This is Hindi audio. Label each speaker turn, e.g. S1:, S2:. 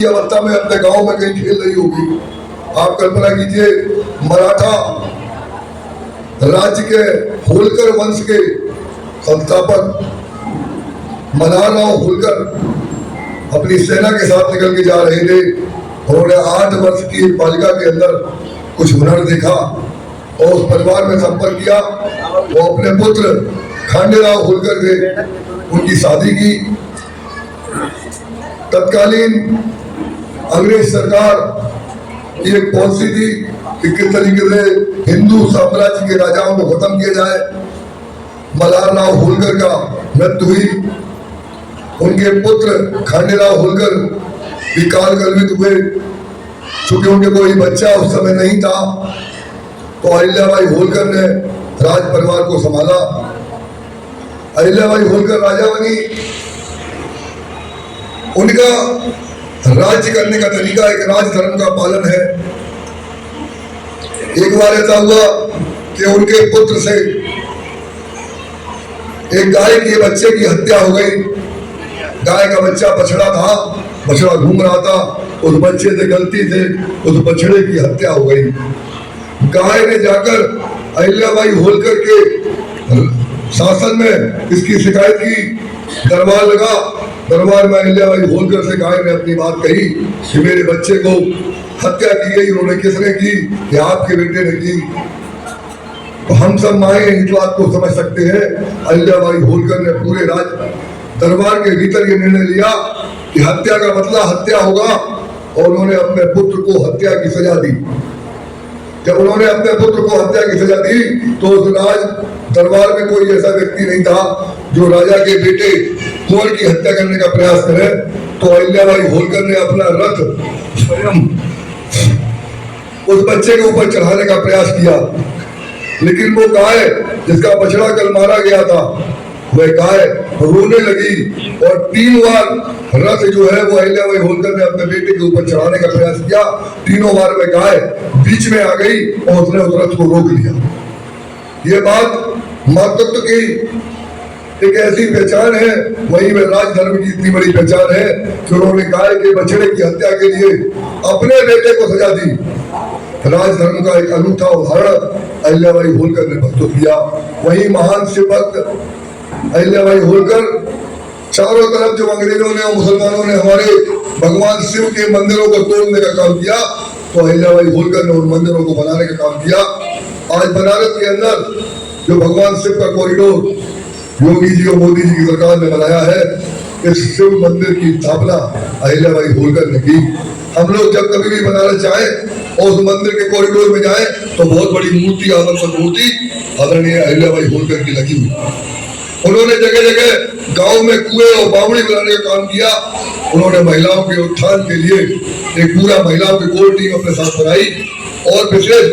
S1: अवस्था में अपने गांव में कहीं खेल रही होगी। आप कल्पना कीजिए, मराठा राज्य के होलकर वंश के संस्थापक मल्हारराव होलकर अपनी सेना के साथ निकल के जा रहे थे। उन्होंने 8 वर्ष की बालिका के अंदर कुछ हुनर देखा और उस परिवार में संपर्क किया। वो अपने पुत्र खांडेराव होलकर से उनकी शादी की। तत्कालीन अंग्रेज सरकार की एक पॉलिसी थी कि किस तरीके से हिंदू साम्राज्य के राजाओं को खत्म किया जाए। मल्हारराव होलकर का मृत्यु हुई। उनके पुत्र खांडेराव होलकर भी काल कलवित हुए। चूंकि उनके कोई बच्चा उस समय नहीं था तो अहिल्याबाई होलकर ने राज परिवार को संभाला। अहिल्याबाई होलकर राजा बनी। उनका राज्य करने का तरीका एक राज धर्म का पालन है। एक बार ऐसा हुआ कि उनके पुत्र से एक गाय के बच्चे की हत्या हो गई। गाय का बच्चा बछड़ा था, बछड़ा घूम रहा था, उस बच्चे से गलती से उस बछड़े की हत्या हो गई। गाय ने जाकर अहिल्याबाई होलकर के शासन में इसकी शिकायत की। दरबार लगा। दरबार में अहिल्याबाई होलकर से गाय ने अपनी बात कही कि मेरे बच्चे को हत्या की गई। उन्होंने किसने की? कि आपके बेटे ने की। तो हम सब माए इस बात को समझ सकते हैं। अहिल्याबाई होलकर ने पूरे राज दरबार के भीतर ये निर्णय लिया कि हत्या का बदला हत्या होगा और उन्होंने अपने पुत्र को हत्या की सजा दी। जब उन्होंने अपने पुत्र को हत्या की सजा दी तो उस राज दरबार में कोई ऐसा व्यक्ति नहीं था जो राजा के बेटे कुंवर की हत्या करने का प्रयास करे। तो अहिल्याबाई होलकर ने अपना रथ स्वयं उस बच्चे के ऊपर चढ़ाने का प्रयास किया। लेकिन वो गाय जिसका बछड़ा कल मारा गया था, वह गाय रोने लगी और 3 बार रथ जो है वो अहिल्याबाई होलकर ने अपने बेटे के ऊपर चढ़ाने का प्रयास किया। तीनों बार वह गाय बीच में आ गई और उसने उस रथ को रोक लिया। ये बात मातृत्व की एक ऐसी पहचान है, वही में राजधर्म की इतनी बड़ी पहचान है कि उन्होंने गाय के बछड़े की हत्या के लिए अपने बेटे को सजा दी। राजधर्म का एक अनूठा उदाहरण अहिल्याबाई होलकर ने प्रस्तुत किया। वही महान शिव भक्त अहिल्याबाई होलकर चारों तरफ जब अंग्रेजों ने और मुसलमानों ने हमारे भगवान शिव के मंदिरों को तोड़ने का काम किया तो अहिल्याबाई होलकर ने उन मंदिरों को बनाने का काम किया। आज बनारस के अंदर जो भगवान शिव का कॉरिडोर योगी जी और मोदी जी की सरकार ने बनाया है, इस शिव मंदिर की स्थापना अहिल्याबाई होलकर ने की। हम लोग जब कभी भी बनारस जाए और उस मंदिर के कॉरिडोर में जाए तो बहुत बड़ी मूर्ति, आदमकद मूर्ति आदरणीय अहिल्याबाई होलकर की लगी हुई। उन्होंने जगह जगह गांव में कुएं और बावड़ी बनाने का काम किया। उन्होंने महिलाओं के उत्थान के लिए एक पूरा महिलाओं की कोर टीम अपने साथ बनाई और विशेष